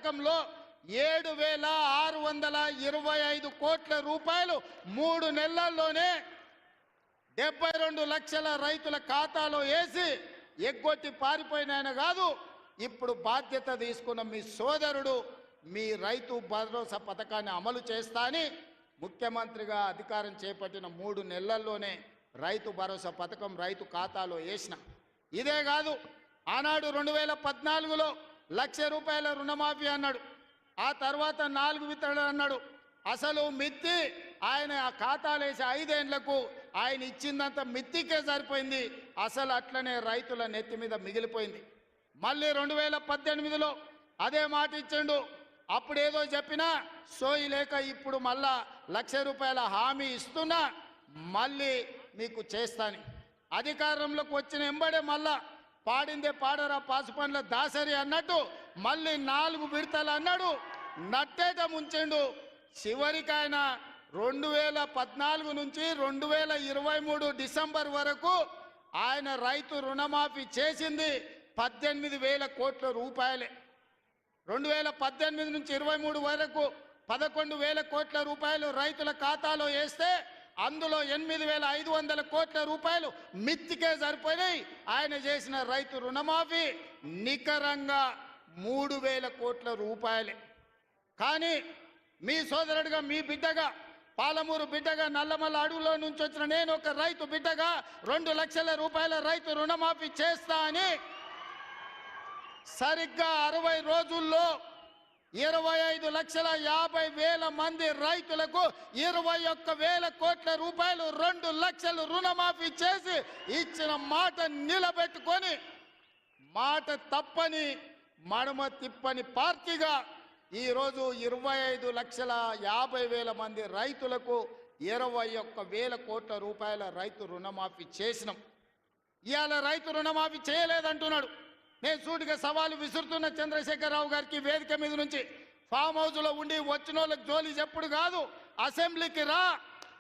పథకంలో 7,625 కోట్ల రూపాయలు 3 నెలల్లోనే 72 లక్షల రైతుల ఖాతాలో వేసి ఎగ్గొట్టి పారిపోయిన ఆయన కాదు. ఇప్పుడు బాధ్యత తీసుకున్న మీ సోదరుడు మీ రైతు భరోసా పథకాన్ని అమలు చేస్తా అని ముఖ్యమంత్రిగా అధికారం చేపట్టిన 3 నెలల్లోనే రైతు భరోసా పథకం రైతు ఖాతాలో వేసిన. ఇదే కాదు, ఆనాడు 2014లో ₹1,00,000 రుణమాఫీ అన్నాడు. ఆ తర్వాత 4 విత్తనాలు అన్నాడు. అసలు మిత్తి ఆయన ఆ ఖాతాలు వేసి 5 ఏళ్లకు ఆయన ఇచ్చిందంత మిత్తికే సరిపోయింది. అసలు అట్లనే రైతుల నెత్తి మీద మిగిలిపోయింది. మళ్ళీ 2018లో అదే మాట ఇచ్చిండు. అప్పుడేదో చెప్పినా సోయి లేక ఇప్పుడు మళ్ళా ₹1,00,000 హామీ ఇస్తున్నా మళ్ళీ మీకు చేస్తాను. అధికారంలోకి వచ్చిన ఎంబడే మళ్ళా పాడిందే పాడరా పాసుపండ్ల దాసరి అన్నట్టు మళ్ళీ 4 విడతలు అన్నాడు. నట్టేట ముంచెండు. చివరికి ఆయన 2014 నుంచి 2023 డిసెంబర్ వరకు ఆయన రైతు రుణమాఫీ చేసింది 18,000 కోట్ల రూపాయలే. 2018 నుంచి 23 వరకు 11,000 కోట్ల రూపాయలు రైతుల ఖాతాలో వేస్తే అందులో 8,500 కోట్ల రూపాయలు మిత్తికే సరిపోయినాయి. ఆయన చేసిన రైతు రుణమాఫీ నికరంగా 3,000 కోట్ల రూపాయలే. కానీ మీ సోదరుడిగా, మీ బిడ్డగా, పాలమూరు బిడ్డగా, నల్లమల్ల అడవులో నుంచి వచ్చిన నేను ఒక రైతు బిడ్డగా 2 లక్షల రూపాయల రైతు రుణమాఫీ చేస్తా అని సరిగ్గా 60 రోజుల్లో 25,50,000 మంది రైతులకు 21,000 కోట్ల రూపాయలు 2 లక్షలు రుణమాఫీ చేసి ఇచ్చిన మాట నిలబెట్టుకొని మాట తప్పని మడమ తిప్పని పార్టీగా ఈరోజు 25,50,000 మంది రైతులకు 21,000 కోట్ల రూపాయల రైతు రుణమాఫీ చేసినాం. ఇవాళ రైతు రుణమాఫీ చేయలేదంటున్నాడు. నేను సూటిగా సవాలు విసురుతున్న చంద్రశేఖరరావు గారికి వేదిక మీద నుంచి, ఫామ్ హౌస్లో ఉండి వచ్చిన వాళ్ళకి జోలి చెప్పుడు కాదు, అసెంబ్లీకి రా,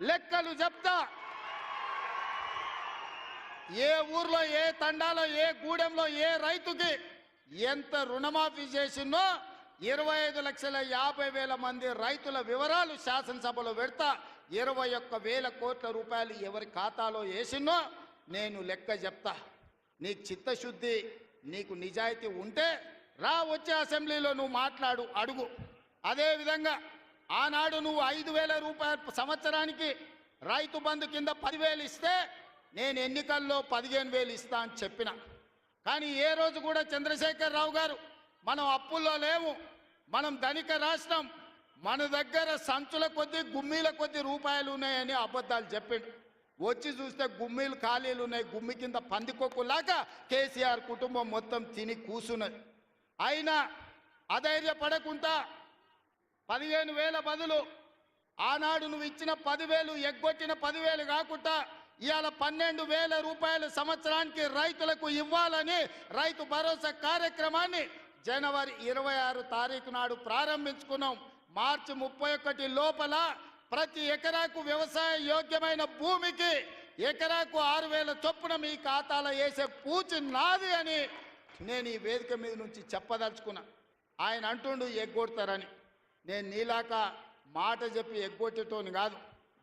లెక్కలు చెప్తా. ఏ ఊర్లో, ఏ తండాలో, ఏ గూడెంలో ఏ రైతుకి ఎంత రుణమాఫీ చేసినో 25,50,000 మంది రైతుల వివరాలు శాసనసభలో పెడతా. 21,000 కోట్ల రూపాయలు ఎవరి ఖాతాలో వేసినో నేను లెక్క చెప్తా. నీకు చిత్తశుద్ధి, నీకు నిజాయితీ ఉంటే రా, వచ్చే అసెంబ్లీలో నువ్వు మాట్లాడు, అడుగు. అదేవిధంగా ఆనాడు నువ్వు 5,000 రూపాయలు సంవత్సరానికి రైతు బంధు కింద 10,000 ఇస్తే నేను ఎన్నికల్లో 15,000 ఇస్తా అని చెప్పిన. కానీ ఏ రోజు కూడా చంద్రశేఖరరావు గారు మనం అప్పుల్లో లేవు, మనం ధనిక రాష్ట్రం, మన దగ్గర సంచుల కొద్దీ గుమ్మీల కొద్దీ రూపాయలు ఉన్నాయని అబద్ధాలు చెప్పిండు. వచ్చి చూస్తే గుమ్మీలు ఖాళీలు ఉన్నాయి. గుమ్మి కింద పందికొక్కులాగా కేసీఆర్ కుటుంబం మొత్తం తిని కూసున్నది. అయినా అధైర్యపడకుండా 15,000 బదులు ఆనాడు నువ్వు ఇచ్చిన 10,000 ఎగ్గొట్టిన 10,000 కాకుండా ఇవాళ 12,000 రూపాయలు సంవత్సరానికి రైతులకు ఇవ్వాలని రైతు భరోసా కార్యక్రమాన్ని జనవరి 26 తారీఖు నాడు ప్రారంభించుకున్నాం. మార్చి 31 లోపల ప్రతి ఎకరాకు వ్యవసాయ యోగ్యమైన భూమికి ఎకరాకు 6,000 చొప్పున మీ ఖాతాలో వేసే పూచి నాది అని నేను ఈ వేదిక మీద నుంచి చెప్పదలుచుకున్నా. ఆయన అంటుండు ఎగ్గొడతారని. నేను నీలాక మాట చెప్పి ఎగ్గొట్టేటోని కాదు.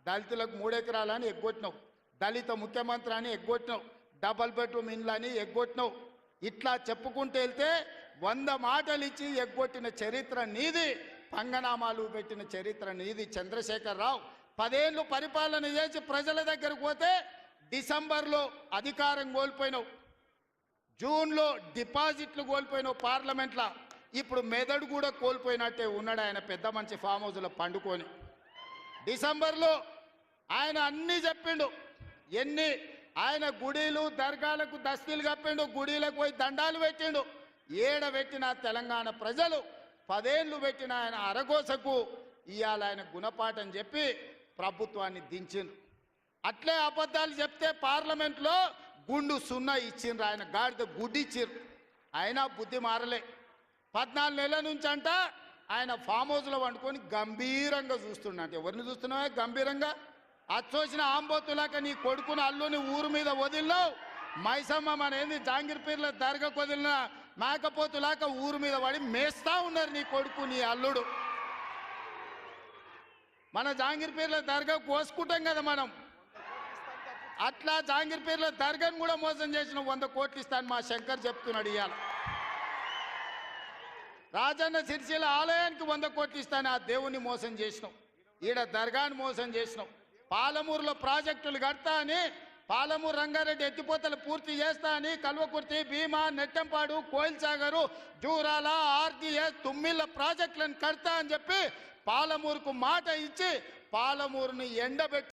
దళితులకు 3 ఎకరాలని ఎగ్గొట్టినావు, దళిత ముఖ్యమంత్రి అని ఎగ్గొట్టినావు, డబల్ బెడ్రూమ్ ఇండ్లు అని ఎగ్గొట్టినావు. ఇట్లా చెప్పుకుంటూ వెళ్తే 100 మాటలు ఇచ్చి ఎగ్గొట్టిన చరిత్ర నీది, పంగనామాలు పెట్టిన చరిత్ర నీది. చంద్రశేఖరరావు 10 ఏళ్ళు పరిపాలన చేసి ప్రజల దగ్గరకు పోతే డిసెంబర్లో అధికారం కోల్పోయినావు, జూన్లో డిపాజిట్లు కోల్పోయినావు పార్లమెంట్లో. ఇప్పుడు మెదడు కూడా కోల్పోయినట్టే ఉన్నాడు ఆయన, పెద్ద మంచి ఫామ్ హౌస్లో పండుకొని. డిసెంబర్లో ఆయన అన్నీ చెప్పిండు. ఆయన గుడిలు దర్గాలకు దస్తీలు కప్పిండు, గుడిలకు పోయి దండాలు పెట్టిండు. పెట్టిన తెలంగాణ ప్రజలు 10 ఏళ్ళు పెట్టిన ఆయన అరగోసకు ఇవాళ ఆయన గుణపాఠం చెప్పి ప్రభుత్వాన్ని దించిండు. అట్లే అబద్ధాలు చెప్తే పార్లమెంట్లో గుండు 0 ఇచ్చిండ్రు, ఆయన గాడిద గుడ్డి ఇచ్చిండ్రు. అయినా బుద్ధి మారలే. 14 నెలల నుంచి అంట ఆయన ఫామ్ హౌస్లో వండుకొని గంభీరంగా చూస్తుండంటే. ఎవరిని చూస్తున్నావే గంభీరంగా? అచ్చోసిన ఆంబోతులాక నీ కొడుకుని అల్లుని ఊరు మీద వదిలినావు. మైసమ్మ మన ఏంది జాంగీర్పీర్ల దర్గాకు వదిలిన మేకపోతులాక ఊరు మీద పడి మేస్తా ఉన్నారు నీ కొడుకు నీ అల్లుడు. మన జాంగీర్పేర్ల దర్గా కోసుకుంటాం కదా మనం, అట్లా జాంగీర్పేర్ల దర్గాను కూడా మోసం చేసిన 100 కోట్లు ఇస్తాను మా శంకర్ చెప్తున్నాడు. ఇవాళ రాజన్న సిరిసిల్ల ఆలయానికి 100 కోట్లు ఇస్తాను, ఆ దేవుణ్ణి మోసం చేసినావు. ఈడ దర్గాను మోసం చేసినావు. పాలమూరులో ప్రాజెక్టులు కడతా అని, పాలమూరు రంగారెడ్డి ఎత్తిపోతలు పూర్తి చేస్తా అని కల్వకుర్తి, భీమా, నెట్టంపాడు, కోయిల్ సాగరు, జూరాల, ఆర్జీఎస్, తుమ్మిళ్ళ ప్రాజెక్టులను కడతా అని చెప్పి పాలమూరుకు మాట ఇచ్చి పాలమూరుని ఎండబెట్టి